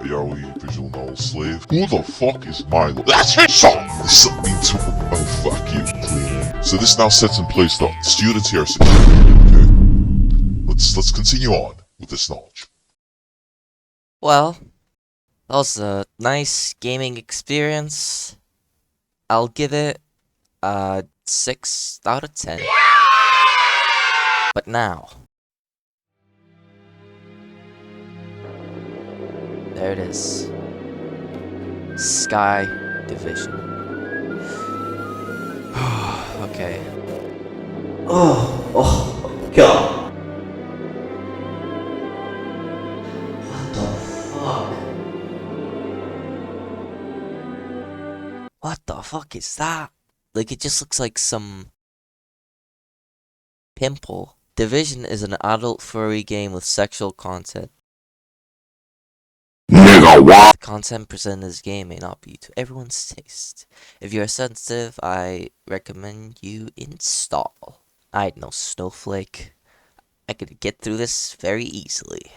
barely visual novel slave. Who the fuck is Milo? That's his son! This doesn't mean to. Oh, fuck you, cleaner. So this now sets in place the students here are secure. Okay? Let's continue on with this knowledge. Well, that was a nice gaming experience. I'll give it a 6 out of 10. But now, there it is. Sky Division. Okay. Oh, God. What the fuck? What the fuck is that? Like, it just looks like some pimple. Division is an adult furry game with sexual content. Nigga, what? The content presented in this game may not be to everyone's taste. If you are sensitive, I recommend you install. I ain't no snowflake. I could get through this very easily.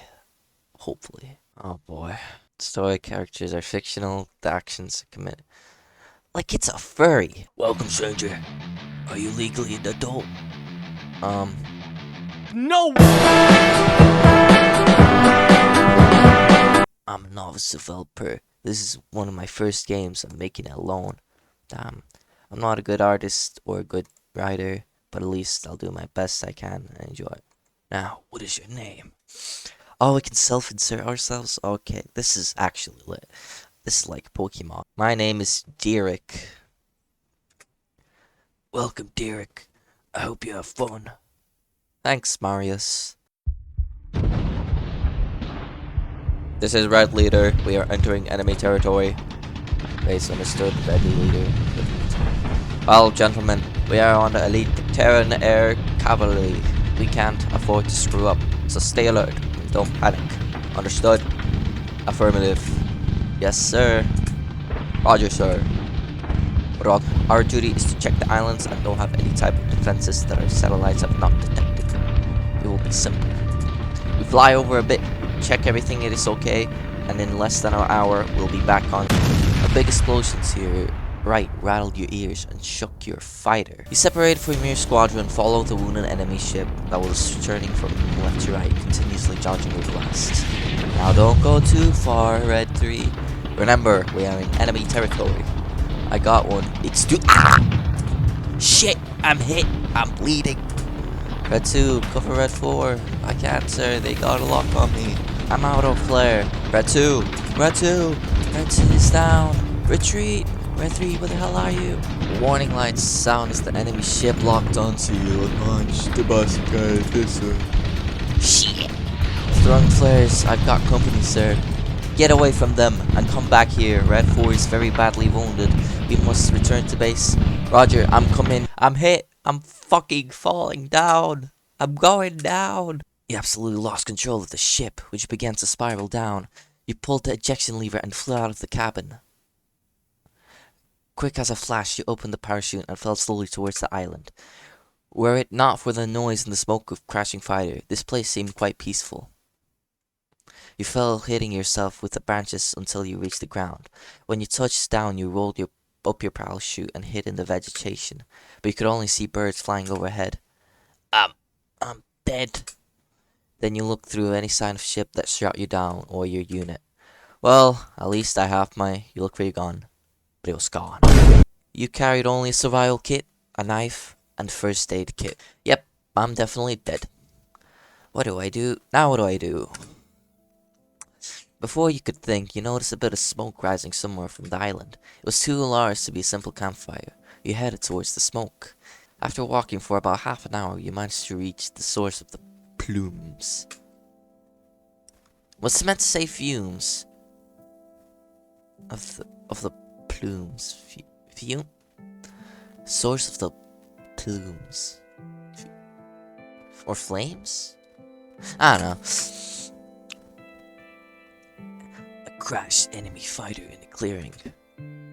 Hopefully. Oh boy. Story characters are fictional, the actions are committed. Like it's a furry. Welcome, stranger. Are you legally an adult? No! I'm a novice developer. This is one of my first games. I'm making it alone. Damn. I'm not a good artist or a good writer, but at least I'll do my best I can and enjoy it. Now, what is your name? Oh, we can self-insert ourselves? Okay, this is actually lit. This is like Pokemon. My name is Derek. Welcome, Derek. I hope you have fun. Thanks, Marius. This is Red Leader. We are entering enemy territory. Base understood. Red Leader. Well, gentlemen, we are on the elite Terran Air Cavalry. We can't afford to screw up, so stay alert. Don't panic. Understood? Affirmative. Yes, sir. Roger, sir. Rock. Our duty is to check the islands and don't have any type of defenses that our satellites have not detected. It will be simple. We fly over a bit, check everything it is okay, and in less than an hour, we'll be back on. A big explosion to your right rattled your ears and shook your fighter. You separated from your squadron, followed the wounded enemy ship that was returning from left to right, continuously dodging with west. Now don't go too far, Red 3. Remember, we are in enemy territory. I got one. It's too— Shit! I'm hit! I'm bleeding! Red 2, cover Red 4. I can't, sir. They got a lock on me. I'm out of flare. Red 2! Red 2! Red 2 is down! Retreat! Red 3, where the hell are you? Warning lights sound as the enemy ship locked onto you. Shit! Throwing flares. I've got company, sir. Get away from them and come back here. Red 4 is very badly wounded. We must return to base. Roger, I'm coming. I'm hit. I'm fucking falling down. I'm going down. You absolutely lost control of the ship, which began to spiral down. You pulled the ejection lever and flew out of the cabin. Quick as a flash, you opened the parachute and fell slowly towards the island. Were it not for the noise and the smoke of crashing fighter, this place seemed quite peaceful. You fell hitting yourself with the branches until you reached the ground. When you touched down, you rolled up your parachute and hid in the vegetation, but you could only see birds flying overhead. I'm dead. Then you looked through any sign of ship that shot you down or your unit. Well, at least I have my— You look for your gun, but it was gone. You carried only a survival kit, a knife, and first aid kit. Yep, I'm definitely dead. What do I do? Now what do I do? Before you could think, you noticed a bit of smoke rising somewhere from the island. It was too large to be a simple campfire. You headed towards the smoke. After walking for about half an hour, you managed to reach the source of the plumes. What's meant to say fumes? Of the plumes. Fume? Source of the plumes. Or flames? I don't know. Crashed enemy fighter in a clearing.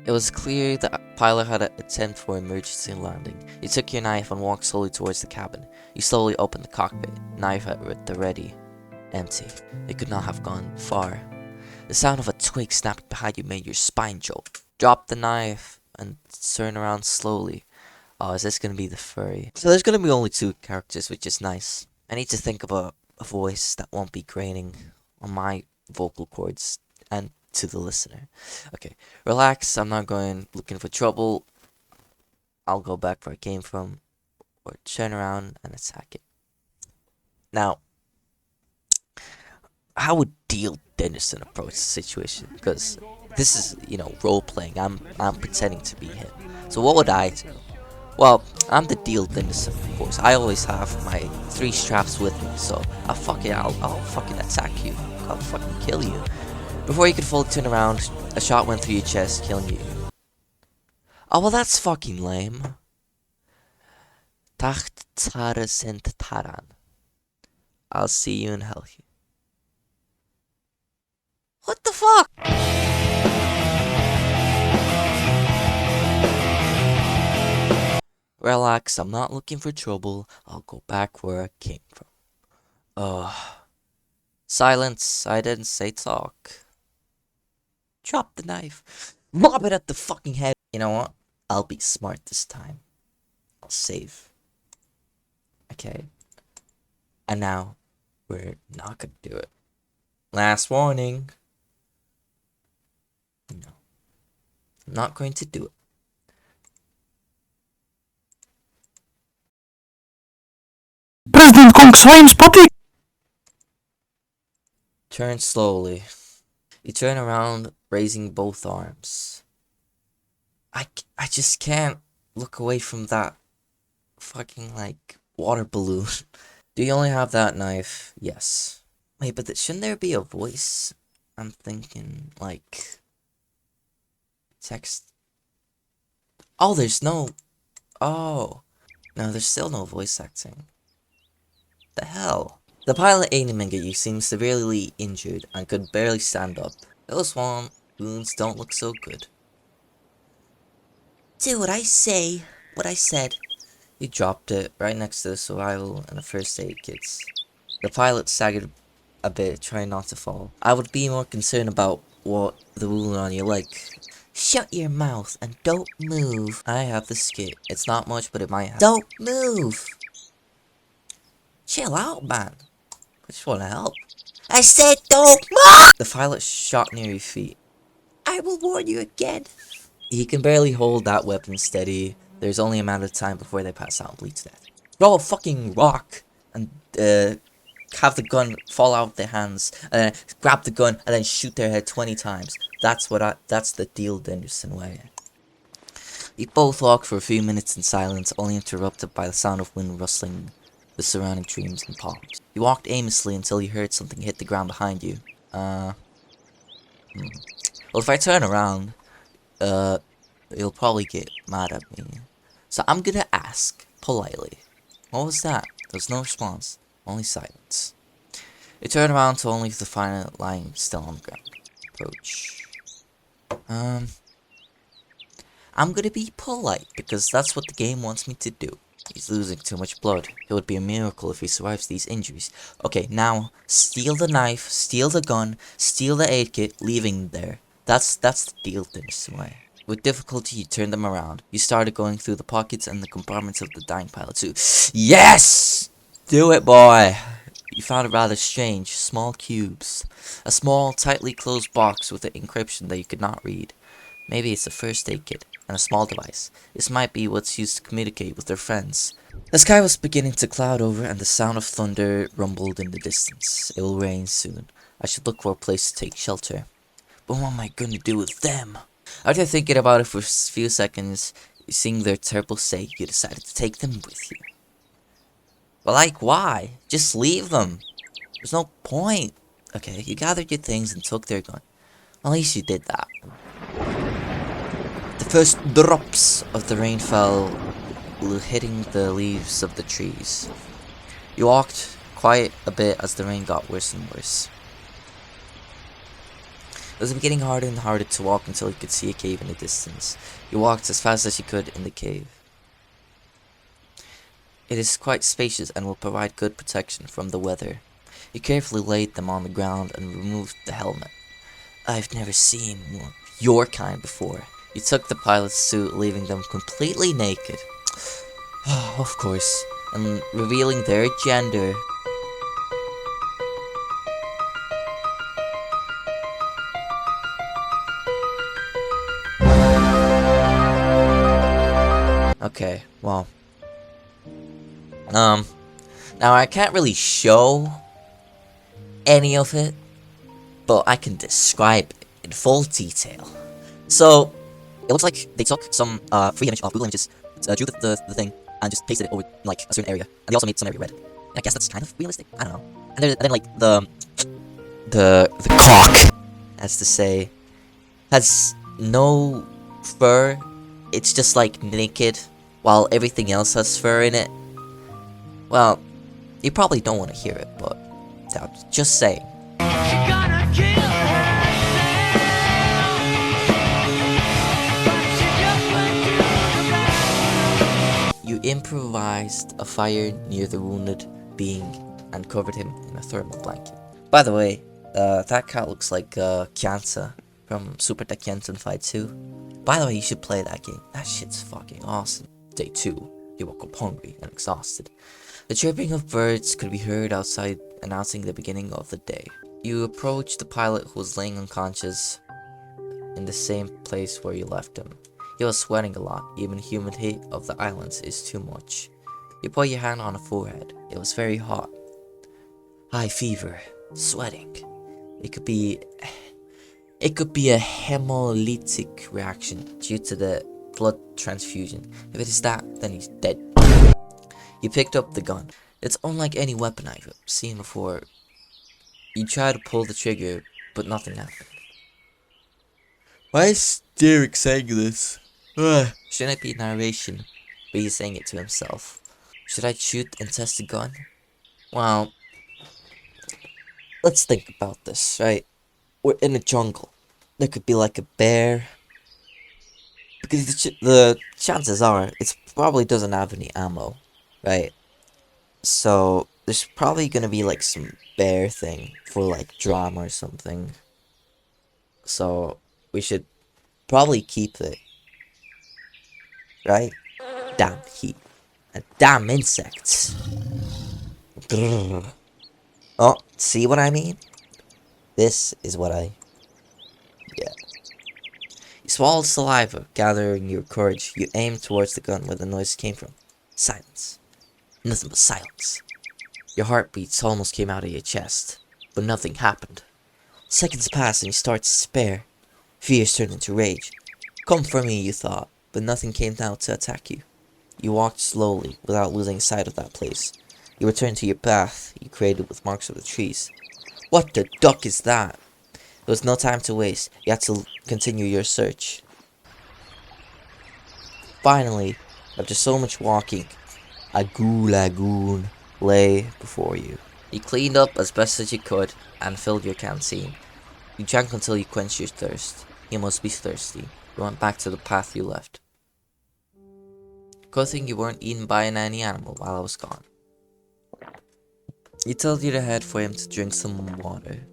It was clear the pilot had an attempt for emergency landing. You took your knife and walked slowly towards the cabin. You slowly opened the cockpit, knife at the ready. Empty. It could not have gone far. The sound of a twig snapping behind you made your spine jolt. Drop the knife and turn around slowly. Oh, is this gonna be the furry? So there's gonna be only 2 characters, which is nice. I need to think of a voice that won't be grating on my vocal cords and to the listener. Okay, relax. I'm not going looking for trouble. I'll go back where I came from, or turn around and attack it. Now, how would Deal Dinderson approach the situation? Because this is, role playing. I'm pretending to be him. So what would I do? Well, I'm the Deal Dinderson, of course. I always have my 3 straps with me, so I'll fucking attack you. I'll fucking kill you. Before you could fully turn around, a shot went through your chest, killing you. Oh, well, that's fucking lame. Tacht Tara Sint Taran. I'll see you in hell. What the fuck? Relax, I'm not looking for trouble. I'll go back where I came from. Silence, I didn't say talk. Drop the knife. Lob it at the fucking head. You know what? I'll be smart this time. I'll save. Okay. And now, we're not gonna do it. Last warning. No. I'm not going to do it. President Kong Science Party! Turn slowly. You turn around, raising both arms. I just can't look away from that fucking, water balloon. Do you only have that knife? Yes. Wait, but shouldn't there be a voice? I'm thinking, text. Oh, there's no... Oh. No, there's still no voice acting. The hell? The pilot aiming at you seems severely injured and could barely stand up. Those wounds don't look so good. Do what I say. What I said. You dropped it right next to the survival and the first aid kits. The pilot staggered a bit, trying not to fall. I would be more concerned about what the wound on your leg. Shut your mouth and don't move. I have the skit. It's not much, but it might help. Don't move! Chill out, man. I just want to help. I said don't move! The pilot shot near your feet. I will warn you again. He can barely hold that weapon steady. There's only a matter of time before they pass out and bleed to death. Throw a fucking rock and have the gun fall out of their hands, and then grab the gun and then shoot their head 20 times. That's the Deal Dinderson way. You both walk for a few minutes in silence, only interrupted by the sound of wind rustling the surrounding trees and palms. You walked aimlessly until you heard something hit the ground behind you. Well, if I turn around, you'll probably get mad at me. So I'm gonna ask, politely. What was that? There was no response, only silence. You turn around to only to find it lying still on the ground. Approach. I'm gonna be polite, because that's what the game wants me to do. He's losing too much blood. It would be a miracle if he survives these injuries. Okay, now, steal the knife, steal the gun, steal the aid kit, leaving there. That's the Deal Dinderson way. With difficulty, you turn them around. You started going through the pockets and the compartments of the dying pilot too. Yes! Do it, boy! You found it rather strange. Small cubes. A small, tightly closed box with an encryption that you could not read. Maybe it's a first aid kit and a small device. This might be what's used to communicate with their friends. The sky was beginning to cloud over and the sound of thunder rumbled in the distance. It will rain soon. I should look for a place to take shelter. But what am I gonna do with them? After thinking about it for a few seconds, seeing their terrible state, you decided to take them with you. But why? Just leave them. There's no point. Okay, you gathered your things and took their gun. At least you did that. The first drops of the rain fell, hitting the leaves of the trees. You walked quite a bit as the rain got worse and worse. It was getting harder and harder to walk until you could see a cave in the distance. You walked as fast as you could in the cave. It is quite spacious and will provide good protection from the weather. You carefully laid them on the ground and removed the helmet. I've never seen your kind before. You took the pilot's suit, leaving them completely naked. Of course, and revealing their gender. Okay, well. Now I can't really show any of it, but I can describe it in full detail. So, it looks like they took some free image of Google Images, drew the thing, and just pasted it over like a certain area, and they also made some area red. I guess that's kind of realistic. I don't know. And then like the cock, as to say, has no fur. It's just like naked, while everything else has fur in it. Well, you probably don't want to hear it, but just saying. You improvised a fire near the wounded being and covered him in a thermal blanket. By the way, that cat looks like Kyanza from Super Tekken Fight 2. By the way, you should play that game. That shit's fucking awesome. Day 2. You woke up hungry and exhausted. The chirping of birds could be heard outside, announcing the beginning of the day. You approach the pilot who was laying unconscious in the same place where you left him. He was sweating a lot. Even humidity of the islands is too much. You put your hand on his forehead. It was very hot. High fever. Sweating. It could be a hemolytic reaction due to the blood transfusion. If it is that, then he's dead. You picked up the gun. It's unlike any weapon I've seen before. You try to pull the trigger, but nothing happened. Why is Derek saying this? Shouldn't it be narration, but he's saying it to himself. Should I shoot and test the gun? Well, let's think about this, right? We're in a jungle. There could be like a bear. Because the chances are, it probably doesn't have any ammo, right? So, there's probably gonna be like some bear thing for like drama or something. So, we should probably keep it. Right? Damn heat. And damn insects. Grrr. Oh, see what I mean? This is what I... Yeah. You swallowed saliva, gathering your courage. You aimed towards the gun where the noise came from. Silence. Nothing but silence. Your heartbeats almost came out of your chest, but nothing happened. Seconds passed and you start to despair. Fears turned into rage. Come for me, you thought, but nothing came out to attack you. You walked slowly, without losing sight of that place. You returned to your path, you created with marks of the trees. What the duck is that? There was no time to waste. You had to continue your search. Finally, after so much walking, a lagoon lay before you. You cleaned up as best as you could and filled your canteen. You drank until you quenched your thirst. You must be thirsty. You went back to the path you left. Good thing you weren't eaten by any animal while I was gone. You tilted your head for him to drink some water.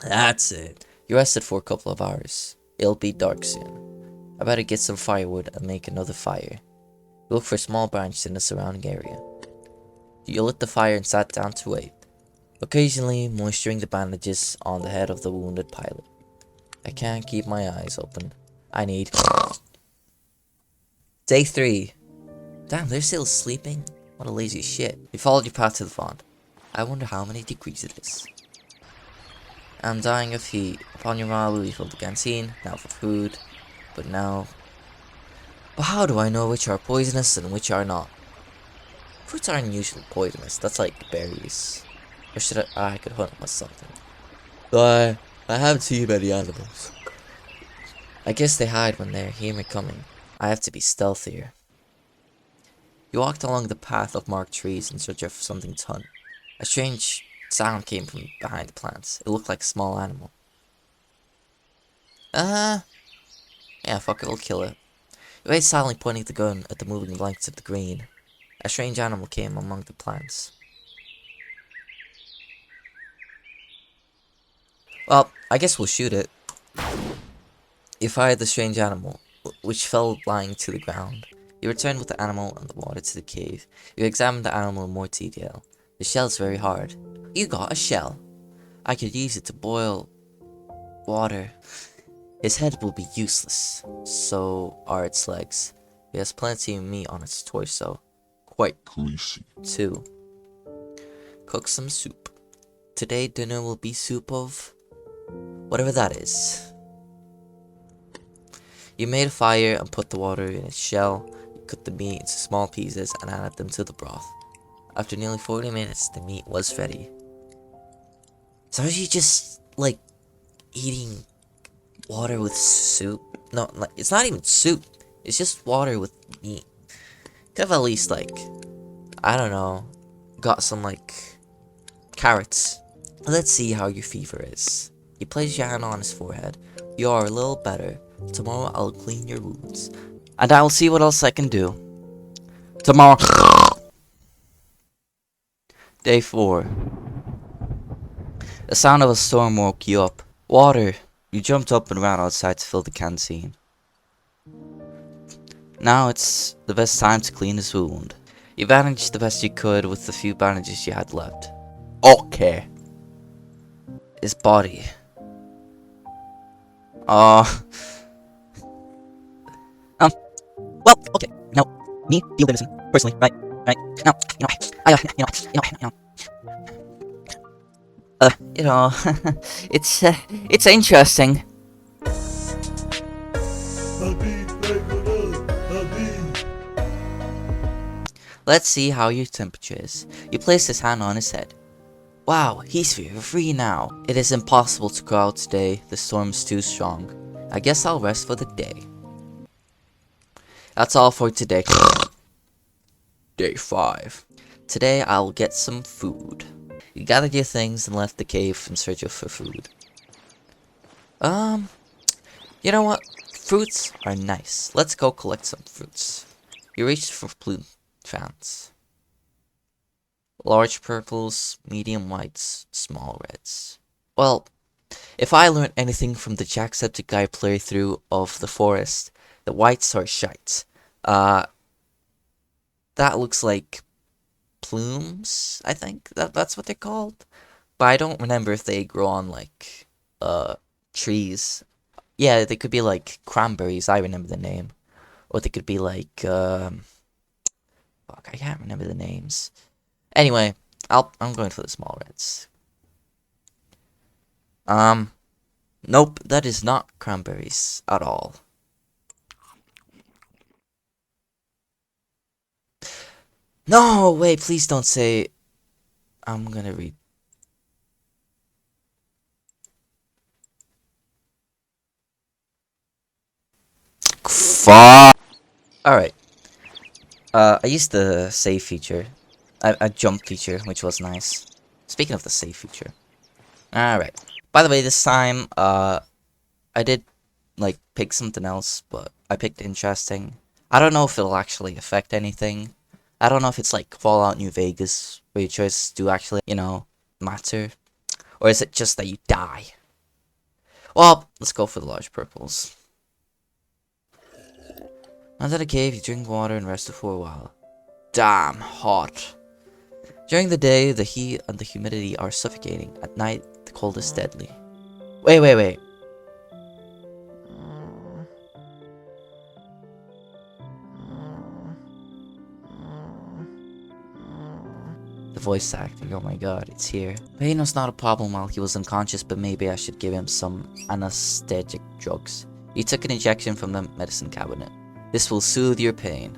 That's it. You rested for a couple of hours. It'll be dark soon. I better get some firewood and make another fire. You look for small branches in the surrounding area. You lit the fire and sat down to wait, occasionally moisturizing the bandages on the head of the wounded pilot. I can't keep my eyes open. I need... Day 3. Damn, they're still sleeping? What a lazy shit. You followed your path to the pond. I wonder how many degrees it is. I'm dying of heat. Upon your arrival, you filled the canteen, now for food. But how do I know which are poisonous and which are not? Fruits aren't usually poisonous, that's like berries. Or should I could hunt with something. Though I haven't seen many animals. I guess they hide when they hear me coming. I have to be stealthier. You walked along the path of marked trees in search of something to hunt. A strange sound came from behind the plants. It looked like a small animal. Yeah, fuck it, we'll kill it. You wait silently, pointing the gun at the moving blanks of the green. A strange animal came among the plants. Well, I guess we'll shoot it. You fired the strange animal, which fell lying to the ground. You returned with the animal and the water to the cave. You examined the animal in more detail. The shell is very hard. You got a shell. I could use it to boil water. His head will be useless. So are its legs. He has plenty of meat on its torso. Quite Greasy. 2. Cook some soup. Today dinner will be soup of whatever that is. You made a fire and put the water in its shell. You cut the meat into small pieces and added them to the broth. After nearly 40 minutes, the meat was ready. So are you just, like, eating water with soup? No, like, it's not even soup. It's just water with meat. Could have at least, like, I don't know, got some, like, carrots. Let's see how your fever is. You place your hand on his forehead. You are a little better. Tomorrow I'll clean your wounds. And I'll see what else I can do. Tomorrow. Day 4. The sound of a storm woke you up. Water. You jumped up and ran outside to fill the canteen. Now it's the best time to clean his wound. You bandaged the best you could with the few bandages you had left. Okay. His body. Well, okay. Now, me, DEAL DINDERSON, personally, right? Now, it's interesting. Let's see how your temperature is. You place his hand on his head. Wow, he's fever-free now. It is impossible to go out today. The storm's too strong. I guess I'll rest for the day. That's all for today. Day 5. Today I'll get some food. You gathered your things and left the cave in search of food. You know what? Fruits are nice. Let's go collect some fruits. You reached for blue fans. Large purples, medium whites, small reds. Well, if I learned anything from the Jacksepticeye playthrough of the forest, the whites are shite. That looks like plumes, I think. That's what they're called. But I don't remember if they grow on, like, trees. Yeah, they could be like cranberries, I remember the name. Or they could be like, fuck, I can't remember the names. Anyway, I'm going for the small reds. Nope, that is not cranberries at all. No, wait, please don't say. I'm gonna read. Fuck. Alright. I used the save feature. A jump feature, which was nice. Speaking of the save feature. Alright. By the way, this time, I did, like, pick something else, but I picked interesting. I don't know if it'll actually affect anything. I don't know if it's like Fallout New Vegas, where your choices do actually, you know, matter. Or is it just that you die? Well, let's go for the large purples. Under the cave, you drink water and rest for a while. Damn hot. During the day, the heat and the humidity are suffocating. At night, the cold is deadly. Wait. The voice acting, oh my god, it's here. Pain was not a problem while he was unconscious, but maybe I should give him some anesthetic drugs. He took an injection from the medicine cabinet. This will soothe your pain.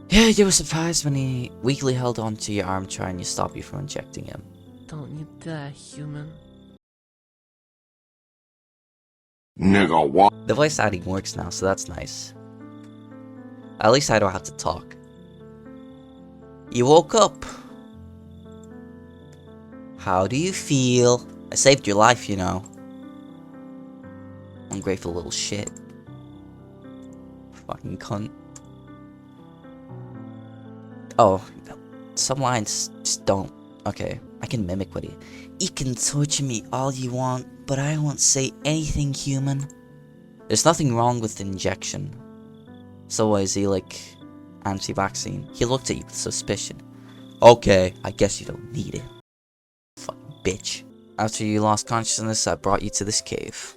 Yeah, you were surprised when he weakly held onto your arm trying to stop you from injecting him. Don't you dare, human. Nigga, what? The voice acting works now, so that's nice. At least I don't have to talk. You woke up. How do you feel? I saved your life, you know. Ungrateful little shit. Fucking cunt. Oh, some lines just don't. Okay, I can mimic what he... You can torture me all you want, but I won't say anything, human. There's nothing wrong with the injection. So is he like anti-vaccine? He looked at you with suspicion. Okay, I guess you don't need it. Fucking bitch. After you lost consciousness, I brought you to this cave.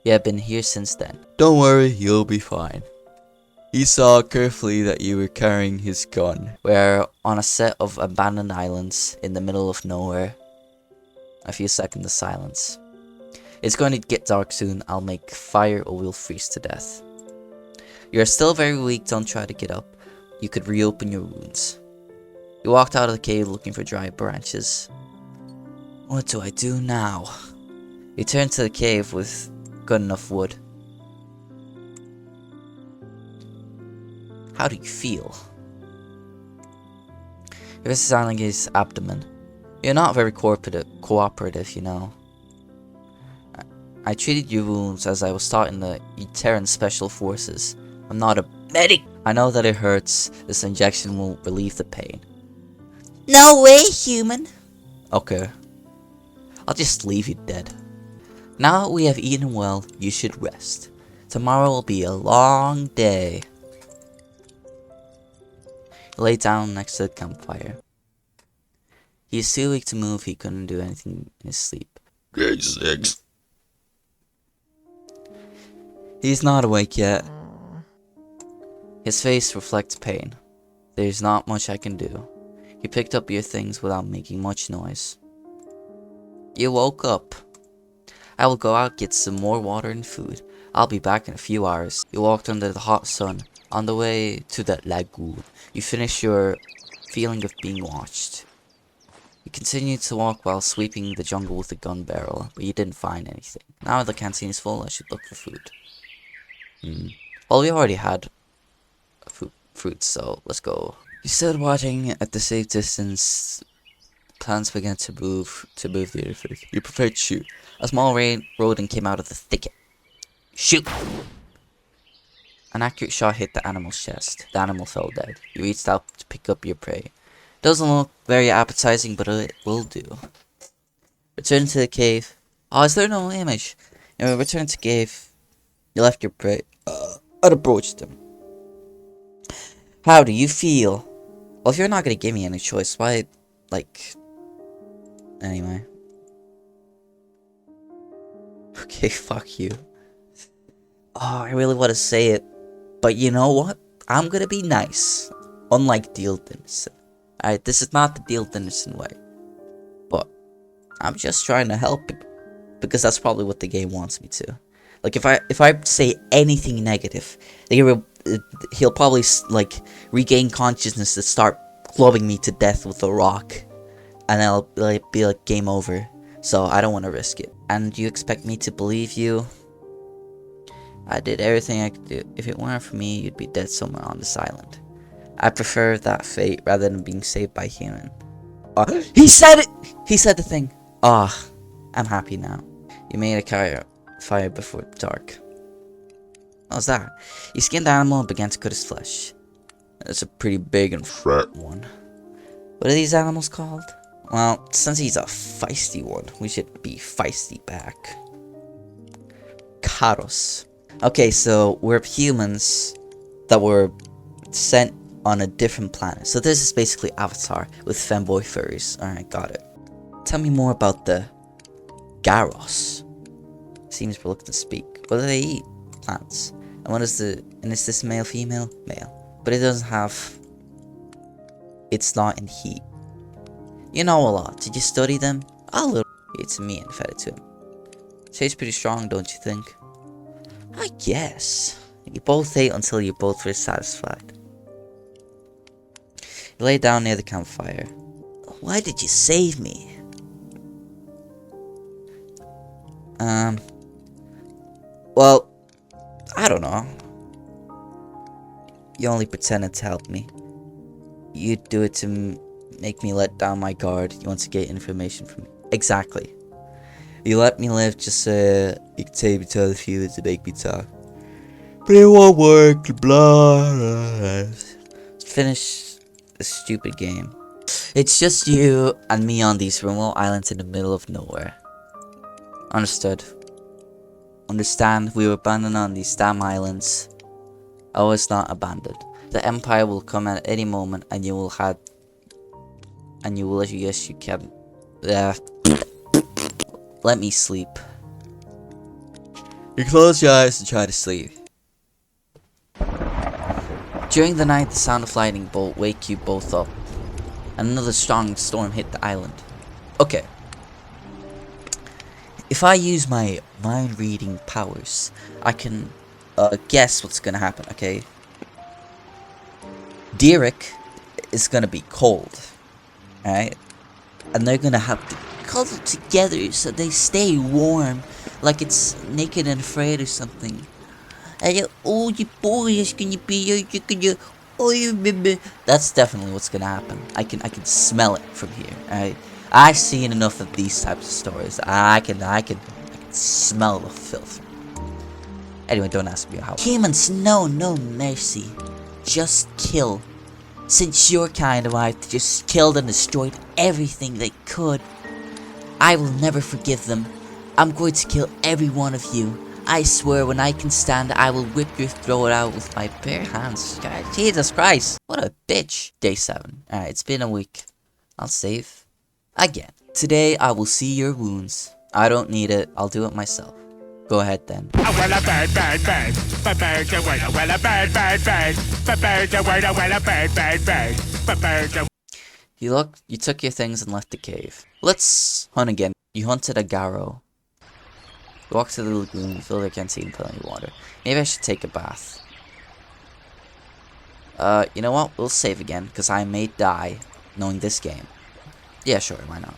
You have been here since then. Don't worry, you'll be fine. He saw carefully that you were carrying his gun. We're on a set of abandoned islands in the middle of nowhere. A few seconds of silence. It's going to get dark soon. I'll make fire or we'll freeze to death. You're still very weak, don't try to get up. You could reopen your wounds. You walked out of the cave looking for dry branches. What do I do now? You turned to the cave with good enough wood. How do you feel? Your sounding his abdomen. You're not very cooperative, you know. I treated your wounds as I was taught in the Terran Special Forces. I'm not a medic. I know that it hurts. This injection will relieve the pain. No way, human. Okay. I'll just leave you dead. Now that we have eaten well, you should rest. Tomorrow will be a long day. He lay down next to the campfire. He is too weak to move. He couldn't do anything in his sleep. Grade 6. He's not awake yet. His face reflects pain. There's not much I can do. You picked up your things without making much noise. You woke up. I will go out, get some more water and food. I'll be back in a few hours. You walked under the hot sun. On the way to the lagoon, you finished your feeling of being watched. You continued to walk while sweeping the jungle with a gun barrel, but you didn't find anything. Now the canteen is full, I should look for food. Well, we already had fruit, so let's go. You stood watching at the safe distance. Plants began to move the other food. You prepared to shoot. A small rodent came out of the thicket. Shoot! An accurate shot hit the animal's chest. The animal fell dead. You reached out to pick up your prey. Doesn't look very appetizing, but it will do. Return to the cave. Oh, is there no image? You return to cave. You left your prey. I'd approached him. How do you feel? Well, if you're not gonna give me any choice, why, like... Anyway. Okay, fuck you. Oh, I really want to say it. But you know what? I'm gonna be nice. Unlike DEAL DINDERSON. Alright, this is not the DEAL DINDERSON way. But I'm just trying to help him. Because that's probably what the game wants me to. Like, if I say anything negative, he'll probably, like, regain consciousness and start clubbing me to death with a rock. And it'll be like game over. So I don't want to risk it. And you expect me to believe you? I did everything I could do. If it weren't for me, you'd be dead somewhere on this island. I prefer that fate rather than being saved by human. He said it! He said the thing. I'm happy now. You made a fire before dark. What was that? You skinned the animal and began to cut his flesh. That's a pretty big and fat one. What are these animals called? Well, since he's a feisty one, we should be feisty back. Karos. Okay, so we're humans that were sent on a different planet. So this is basically Avatar with femboy furries. Alright, got it. Tell me more about the Garros. Seems reluctant to speak. What do they eat? Plants. And is this male, female? Male. But it doesn't have... It's not in heat. You know a lot. Did you study them? A little. It's me and fed it to him. Tastes pretty strong, don't you think? I guess. You both ate until you both were satisfied. You lay down near the campfire. Why did you save me? Well, I don't know. You only pretended to help me. You'd do it to make me let down my guard. You want to get information from me. Exactly. You let me live just so you could take me to other humans to make me talk. But it won't work, blah. Finish this stupid game. It's just you and me on these remote islands in the middle of nowhere. Understood. Understand, we were abandoned on these damn islands. I was not abandoned. The Empire will come at any moment, and you will have... And you will, yes, you can... Let me sleep. You close your eyes and try to sleep. During the night, the sound of lightning bolt wake you both up. And another strong storm hit the island. Okay. If I use my mind reading powers, I can guess what's gonna happen, okay? Derek is gonna be cold. Alright? And they're gonna have to cuddle together so they stay warm. Like it's Naked and Afraid or something. And oh, you boys, can you be baby. That's definitely what's gonna happen. I can smell it from here. Alright? I've seen enough of these types of stories. I can smell the filth. Anyway, don't ask me how. Humans know no mercy. Just kill. Since your kind of life just killed and destroyed everything they could, I will never forgive them. I'm going to kill every one of you. I swear when I can stand, I will whip your throat out with my bare hands. God, Jesus Christ. What a bitch. Day 7. Alright, it's been a week. I'll save. Again. Today, I will see your wounds. I don't need it. I'll do it myself. Go ahead then. You took your things and left the cave. Let's hunt again. You hunted a garrow. You walked to the lagoon, filled your canteen, plenty of water. Maybe I should take a bath. You know what? We'll save again, because I may die knowing this game. Yeah, sure, why not?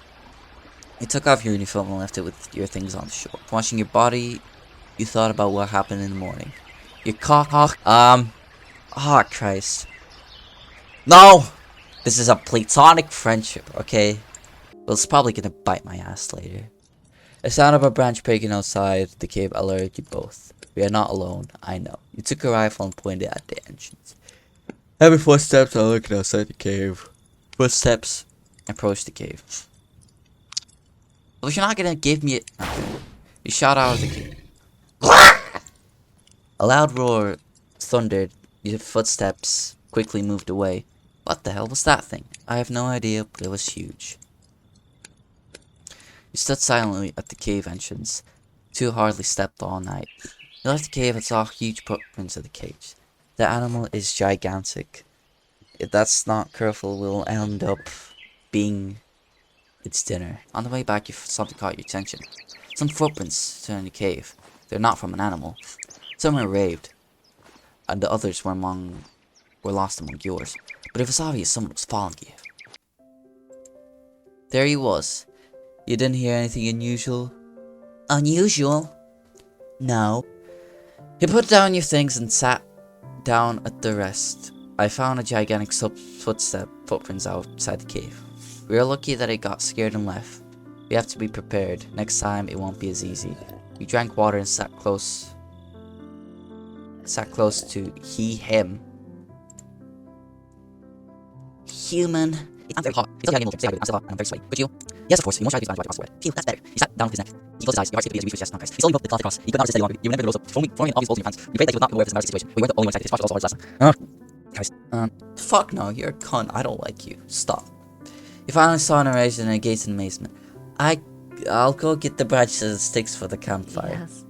You took off your uniform and left it with your things on the shore. Washing your body, you thought about what happened in the morning. Your cock, oh Christ. No! This is a platonic friendship, okay? Well, it's probably gonna bite my ass later. The sound of a branch breaking outside the cave alerted you both. We are not alone, I know. You took a rifle and pointed at the entrance. Heavy footsteps are looking outside the cave. Footsteps approach the cave. Well, if you're not gonna give me it... You shot out of the cave. A loud roar thundered. Your footsteps quickly moved away. What the hell was that thing? I have no idea, but it was huge. You stood silently at the cave entrance. Two hardly slept all night. You left the cave and saw huge footprints of the cage. The animal is gigantic. If that's not careful, we'll end up being its dinner. On the way back, something caught your attention. Some footprints surrounding the cave. They're not from an animal. Some were raved, and the others were lost among yours. But it was obvious someone was following you. There he was. You didn't hear anything unusual? Unusual? No. You put down your things and sat down at the rest. I found a gigantic footprints outside the cave. We are lucky that it got scared and left. We have to be prepared. Next time it won't be as easy. You drank water and sat close to him. Human. I'm very hot. It's okay, I'm still hot. I'm very sweaty. Could you? Yes, of course. You won't try to be passed away. Phew, that's better. He sat down with his neck. He closed his eyes. Your heart skipped a beat as you reached his chest. Not Christ. He slowly broke the cloth across. He could not resist any longer. You remember the rows of forming an obvious holes in your pants. You prayed that you would not be aware of this embarrassing situation. But you weren't the only one affected. His watch was also hard last. Christ. Fuck no. You're a cunt. I don't like you. Stop. You finally saw an erasure and a gaze in amazement. I'll go get the branches and sticks for the campfire. Yes.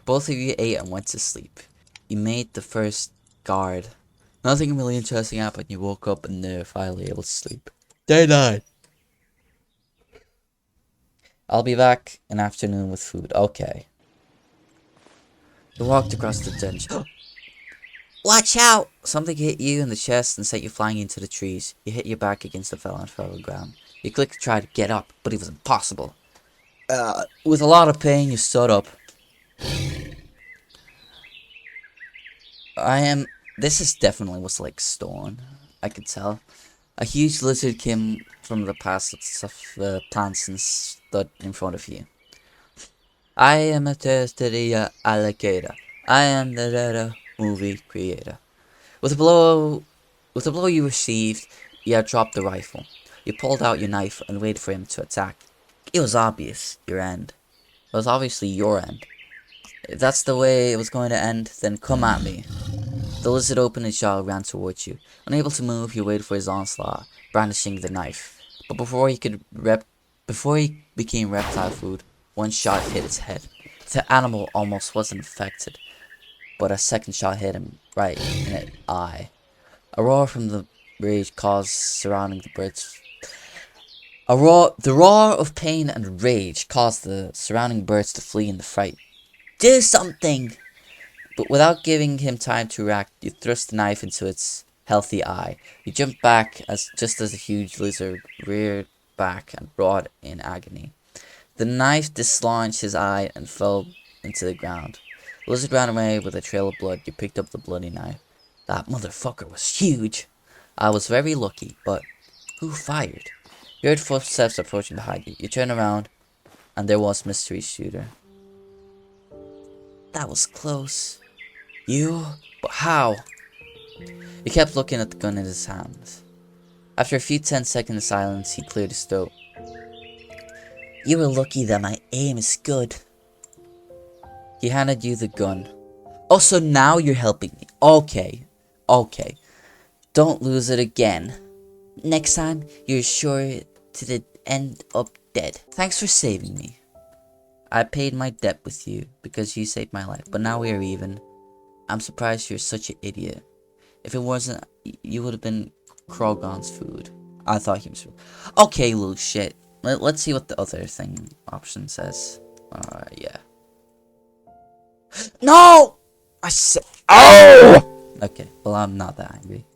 Both of you ate and went to sleep. You made the first guard. Nothing really interesting happened. You woke up and they're finally able to sleep. Day 9. I'll be back in afternoon with food. Okay. You walked across the trench. Watch out! Something hit you in the chest and sent you flying into the trees. You hit your back against the fellow ground. You clicked to try to get up, but it was impossible. With a lot of pain, you stood up. This is definitely what's like stone. I could tell. A huge lizard came from the past of the plants and stood in front of you. I am a terrestrial alligator. I am the Rara movie creator. With a blow you received, you had dropped the rifle. You pulled out your knife and waited for him to attack. It was obvious, your end. It was obviously your end. If that's the way it was going to end, then come at me. The lizard opened his jaw and ran towards you. Unable to move, you waited for his onslaught, brandishing the knife. But before he became reptile food, one shot hit his head. The animal almost wasn't affected, but a second shot hit him right in the eye. A roar from the rage caused surrounding the birds. The roar of pain and rage caused the surrounding birds to flee in the fright. Do something! But without giving him time to react, you thrust the knife into its healthy eye. You jumped back just as the huge lizard reared back and roared in agony. The knife dislodged his eye and fell into the ground. The lizard ran away with a trail of blood. You picked up the bloody knife. That motherfucker was huge. I was very lucky, but who fired? You heard footsteps approaching behind you. You turned around, and there was Mystery Shooter. That was close. You? But how? He kept looking at the gun in his hands. After a few 10-second silence, he cleared his throat. You were lucky that my aim is good. He handed you the gun. Oh, so now you're helping me. Okay. Don't lose it again. Next time, you're sure to end up dead. Thanks for saving me. I paid my debt with you because you saved my life, but now we are even. I'm surprised you're such an idiot. If it wasn't, you would have been Krogon's food. I thought he was. Okay, little shit. Let's see what the other thing option says. Yeah. No! I said. Oh! Okay, well, I'm not that angry.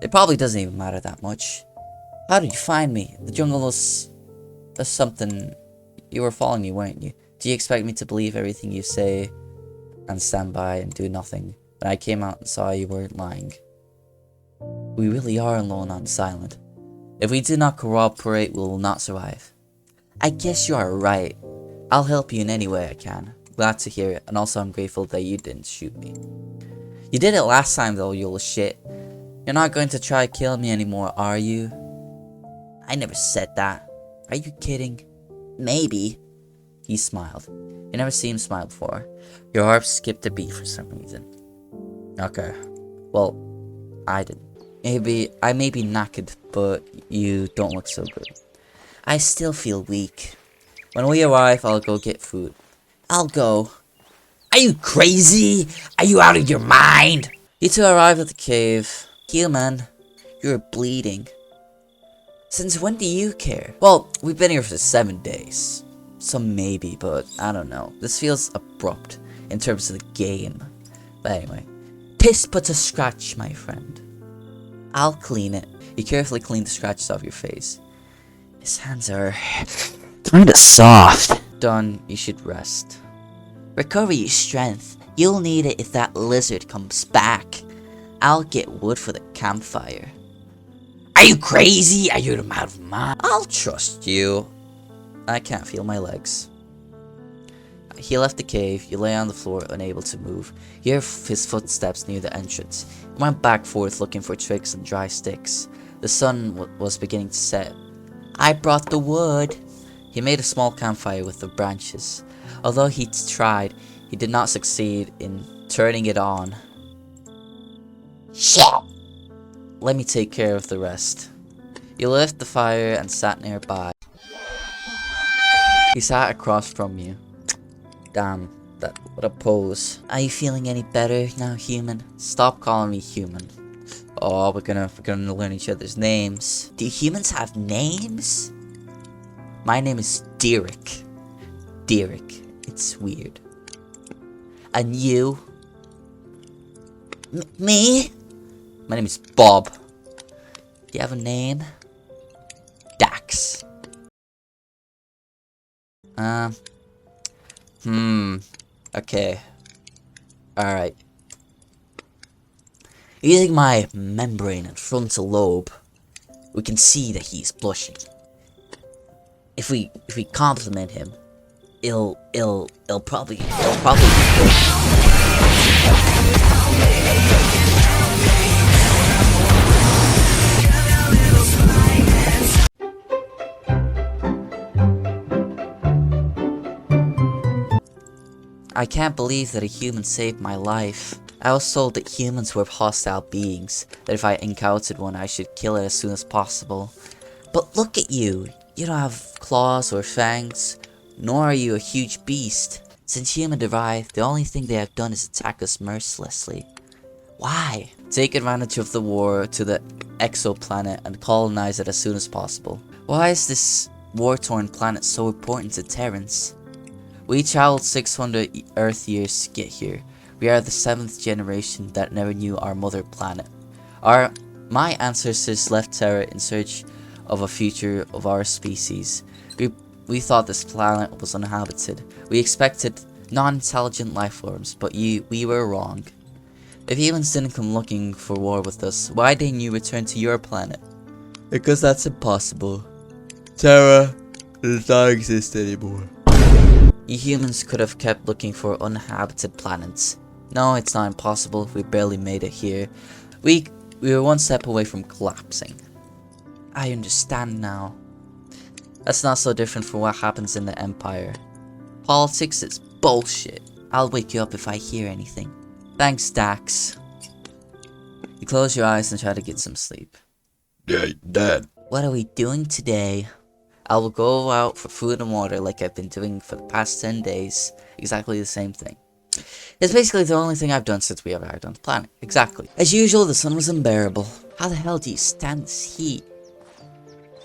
It probably doesn't even matter that much. How did you find me? The jungle was. That's something. You were following me, weren't you? Do you expect me to believe everything you say and stand by and do nothing? When I came out and saw you weren't lying. We really are alone on this island. If we do not cooperate, we will not survive. I guess you are right. I'll help you in any way I can. Glad to hear it, and also I'm grateful that you didn't shoot me. You did it last time though, you little shit. You're not going to try to kill me anymore, are you? I never said that. Are you kidding? Maybe. He smiled. You never seen him smile before. Your heart skipped a beat for some reason. Okay. Well, I didn't. I may be knackered, but you don't look so good. I still feel weak. When we arrive, I'll go get food. I'll go. Are you crazy? Are you out of your mind? You two arrived at the cave. Human, you're bleeding. Since when do you care? Well, we've been here for 7 days. So maybe, but I don't know. This feels abrupt in terms of the game. But anyway. Piss but a scratch, my friend. I'll clean it. You carefully clean the scratches off your face. His hands are kinda soft. Done, you should rest. Recover your strength. You'll need it if that lizard comes back. I'll get wood for the campfire. Are you crazy? Are you out of mind? I'll trust you. I can't feel my legs. He left the cave. You lay on the floor, unable to move. You hear his footsteps near the entrance. He went back and forth looking for twigs and dry sticks. The sun was beginning to set. I brought the wood. He made a small campfire with the branches. Although he tried, he did not succeed in turning it on. Shit! Let me take care of the rest. You left the fire and sat nearby. He sat across from you. Damn, what a pose. Are you feeling any better now, human? Stop calling me human. Oh, we're gonna learn each other's names. Do humans have names? My name is Derek. Derek. It's weird. And you? Me? My name is Bob. Do you have a name? Dax. Okay. Alright. Using my membrane and frontal lobe, we can see that he's blushing. If we compliment him, it'll probably be good. I can't believe that a human saved my life. I was told that humans were hostile beings, that if I encountered one I should kill it as soon as possible. But look at you. You don't have claws or fangs, nor are you a huge beast. Since human arrived, the only thing they have done is attack us mercilessly. Why? Take advantage of the war to the exoplanet and colonize it as soon as possible. Why is this war-torn planet so important to Terrans? We traveled 600 Earth years to get here. We are the 7th generation that never knew our mother planet. My ancestors left Terra in search of a future of our species. We thought this planet was uninhabited. We expected non-intelligent life forms, but we were wrong. If humans didn't come looking for war with us, why didn't you return to your planet? Because that's impossible. Terra does not exist anymore. You humans could have kept looking for uninhabited planets. No, it's not impossible. We barely made it here. We were one step away from collapsing. I understand now. That's not so different from what happens in the Empire. Politics is bullshit. I'll wake you up if I hear anything. Thanks, Dax. You close your eyes and try to get some sleep. Yeah, Dad. What are we doing today? I will go out for food and water like I've been doing for the past 10 days. Exactly the same thing. It's basically the only thing I've done since we arrived on the planet. Exactly. As usual, the sun was unbearable. How the hell do you stand this heat?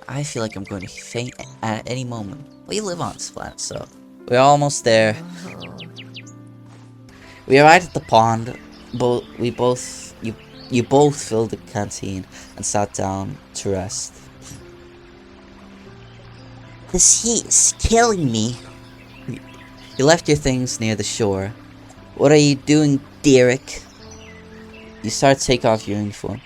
I feel like I'm going to faint at any moment. We live on this planet, so we're almost there. We arrived at the pond. You both filled the canteen and sat down to rest. This heat is killing me. You left your things near the shore. What are you doing, Derek? You start to take off your uniform.